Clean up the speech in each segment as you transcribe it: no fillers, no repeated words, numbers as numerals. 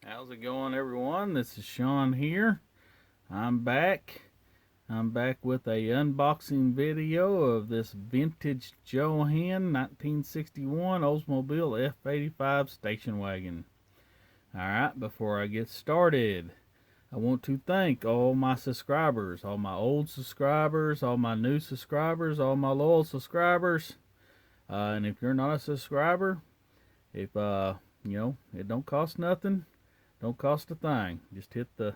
How's it going, everyone? This is Sean here. I'm back. I'm back with a unboxing video of this vintage Johan 1961 Oldsmobile F-85 station wagon. Alright, before I get started, I want to thank all my subscribers, all my old subscribers, all my new subscribers, all my loyal subscribers. And if you're not a subscriber, if it don't cost nothing. Don't cost a thing. Just hit the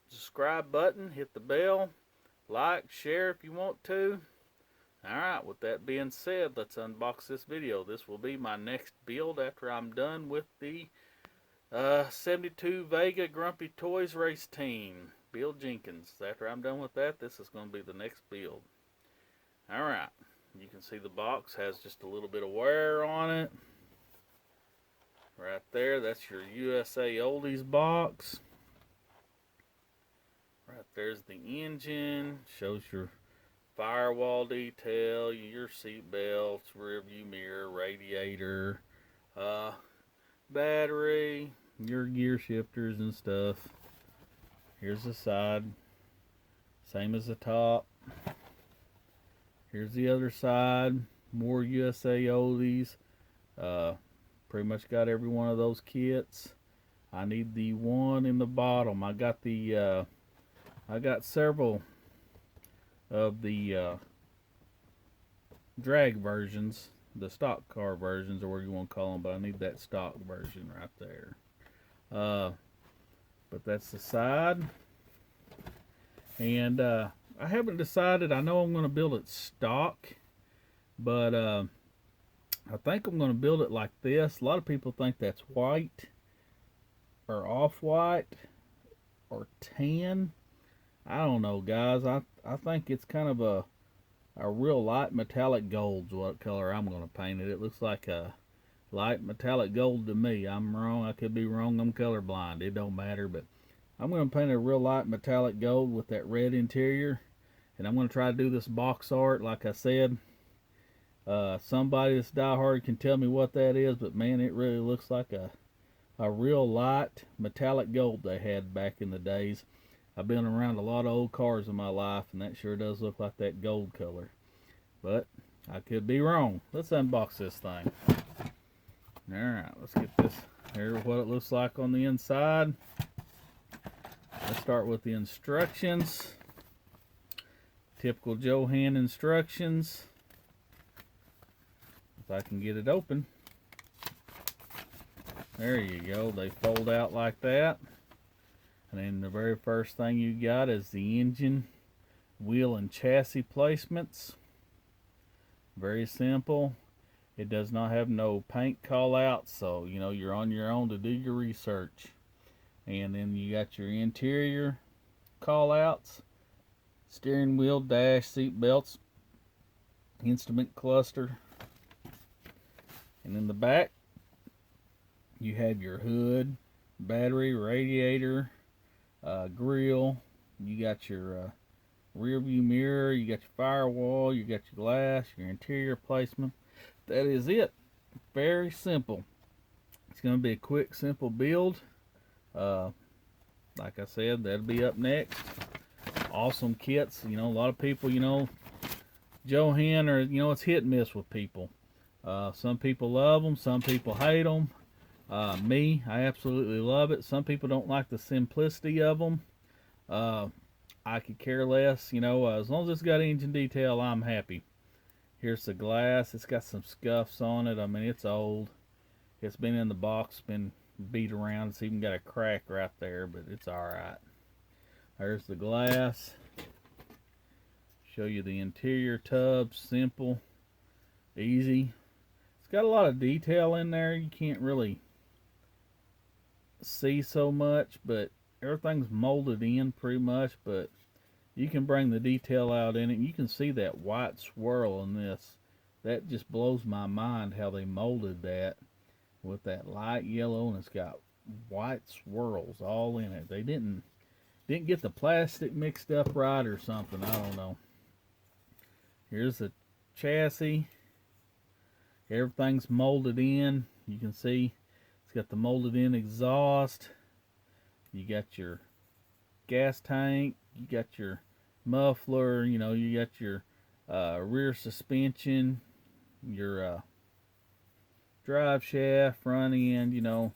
subscribe button, hit the bell, like, share if you want to. Alright, with that being said, let's unbox this video. This will be my next build after I'm done with the 72 Vega Grumpy Toys race team. Bill Jenkins. After I'm done with that, this is going to be the next build. Alright, you can see the box has just a little bit of wear on it. Right there, that's your USA Oldies box. Right there's the engine. Shows your firewall detail, your seat belts, rear view mirror, radiator, battery, your gear shifters and stuff. Here's the side. Same as the top. Here's the other side. More USA Oldies. Pretty much got every one of those kits. I need the one in the bottom. I got several of the drag versions, the stock car versions, or whatever you want to call them, but I need that stock version right there. But that's the side. And I haven't decided. I know I'm going to build it stock, but I think I'm going to build it like this. A lot of people think that's white or off-white or tan. I don't know, guys. I think it's kind of a real light metallic gold is what color I'm going to paint it. It looks like a light metallic gold to me. I'm wrong. I could be wrong. I'm colorblind. It don't matter. But I'm going to paint a real light metallic gold with that red interior. And I'm going to try to do this box art like I said. Somebody that's diehard can tell me what that is, but man, it really looks like a real light metallic gold they had back in the days. I've been around a lot of old cars in my life, and that sure does look like that gold color. But I could be wrong. Let's unbox this thing. Alright, let's get this. Here's what it looks like on the inside. Let's start with the instructions. Typical Johan instructions. If I can get it open. There you go. They fold out like that. And then the very first thing you got is the engine, wheel, and chassis placements. Very simple. It does not have no paint call outs, so you know you're on your own to do your research. And then you got your interior call outs, steering wheel, dash, seat belts, instrument cluster. And in the back, you have your hood, battery, radiator, grill. You got your rear view mirror, you got your firewall, you got your glass, your interior placement. That is it. Very simple. It's going to be a quick, simple build. Like I said, that'll be up next. Awesome kits. You know, a lot of people, you know, Johan, or it's hit and miss with people. Some people love them, some people hate them. Me, I absolutely love it. Some people don't like the simplicity of them. I could care less, as long as it's got engine detail, I'm happy. Here's the glass. It's got some scuffs on it. I mean, it's old. It's been in the box, been beat around. It's even got a crack right there, but it's alright. There's the glass. Show you the interior tub. Simple, easy. It's got a lot of detail in there. You can't really see so much, but everything's molded in pretty much, but you can bring the detail out in it. You can see that white swirl in this. That just blows my mind how they molded that with that light yellow, and it's got white swirls all in it. They didn't get the plastic mixed up right or something. I don't know. Here's the chassis. Everything's molded in. You can see it's got the molded in exhaust. You got your gas tank. You got your muffler. You know, you got your rear suspension, your drive shaft, front end. You know,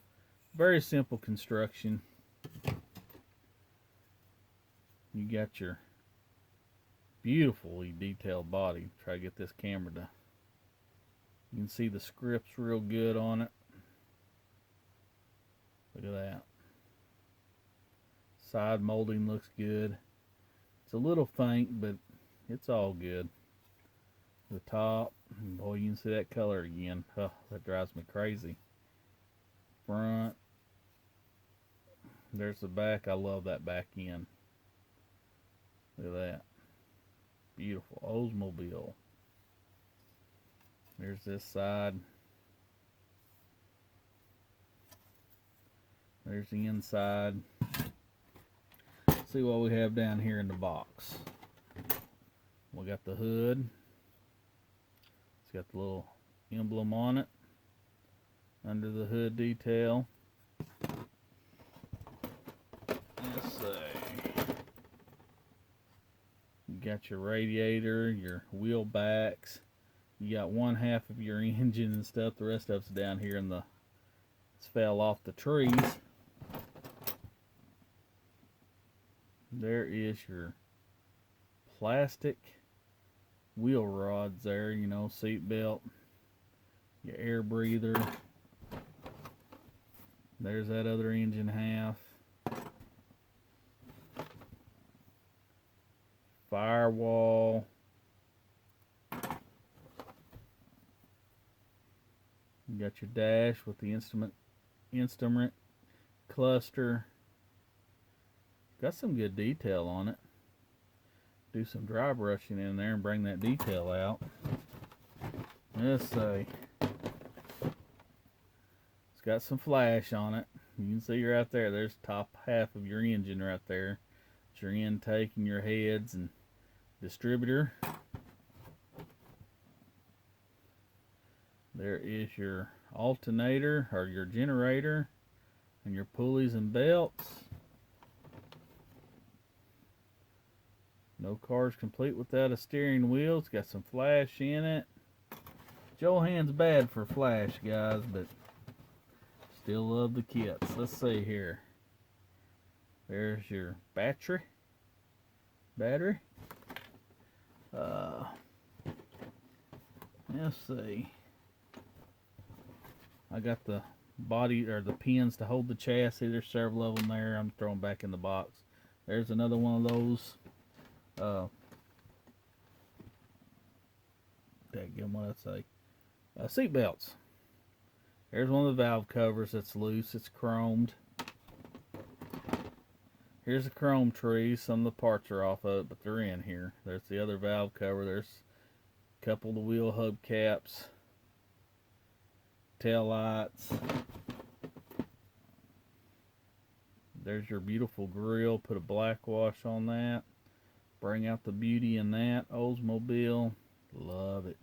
very simple construction. You got your beautifully detailed body. Try to get this camera to. You can see the scripts real good on it. Look at that. Side molding looks good. It's a little faint, but it's all good. The top, boy, you can see that color again. Oh, that drives me crazy. Front. There's the back. I love that back end. Look at that. Beautiful Oldsmobile. There's this side. There's the inside. Let's see what we have down here in the box. We got the hood. It's got the little emblem on it. Under the hood detail. Let's see. You got your radiator, your wheel backs. You got one half of your engine and stuff. The rest of it's down here in the, it's fell off the trees. There is your plastic wheel rods there, you know, seat belt, your air breather. There's that other engine half. Firewall. You got your dash with the instrument cluster. Got some good detail on it. Do some dry brushing in there and bring that detail out. Let's see. It's got some flash on it. You can see right there. There's the top half of your engine right there. It's your intake and your heads and distributor. There is your alternator or your generator and your pulleys and belts. No car's complete without a steering wheel. It's got some flash in it. Johan's bad for flash, guys, but still love the kits. Let's see here. There's your battery. Let's see. I got the body or the pins to hold the chassis. There's several of them there. I'm throwing back in the box. There's another one of those. What I'd say, seat belts. There's one of the valve covers that's loose. It's chromed. Here's a chrome tree. Some of the parts are off of it, but they're in here. There's the other valve cover. There's a couple of the wheel hub caps, tail lights. There's your beautiful grill. Put a black wash on that. Bring out the beauty in that. Oldsmobile. Love it.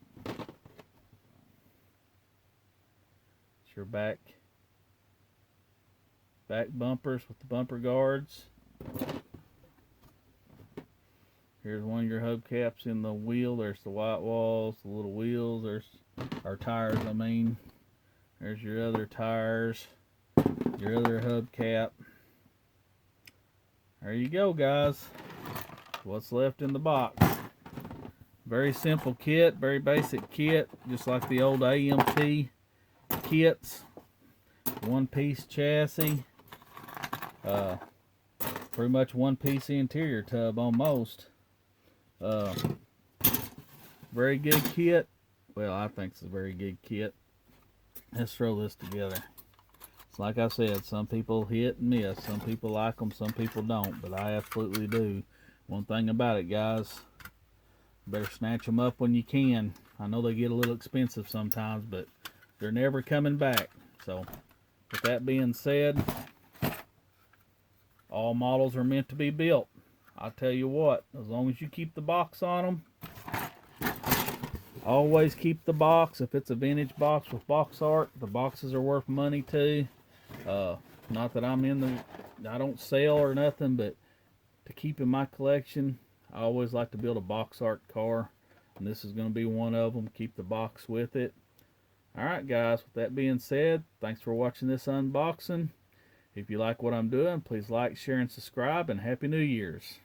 It's your back bumpers with the bumper guards. Here's one of your hubcaps in the wheel. There's the white walls, the little wheels. There's our tires, I mean. There's your other tires. Your other hubcap. There you go, guys. What's left in the box. Very simple kit, very basic kit, just like the old AMT kits. One-piece chassis. Pretty much one-piece interior tub almost. Very good kit. Well, I think it's a very good kit. Let's throw this together. like I said, some people hit and miss. Some people like them, some people don't, but I absolutely do. One thing about it, guys, better snatch them up when you can. I know they get a little expensive sometimes, but they're never coming back. So, with that being said, all models are meant to be built. I'll tell you what, as long as you keep the box on them, always keep the box. If it's a vintage box with box art, the boxes are worth money too. Not that I don't sell or nothing, but to keep in my collection, I always like to build a box art car, and this is going to be one of them. Keep the box with it. Alright guys, with that being said, thanks for watching this unboxing. If you like what I'm doing, please like, share, and subscribe, and Happy New Year's.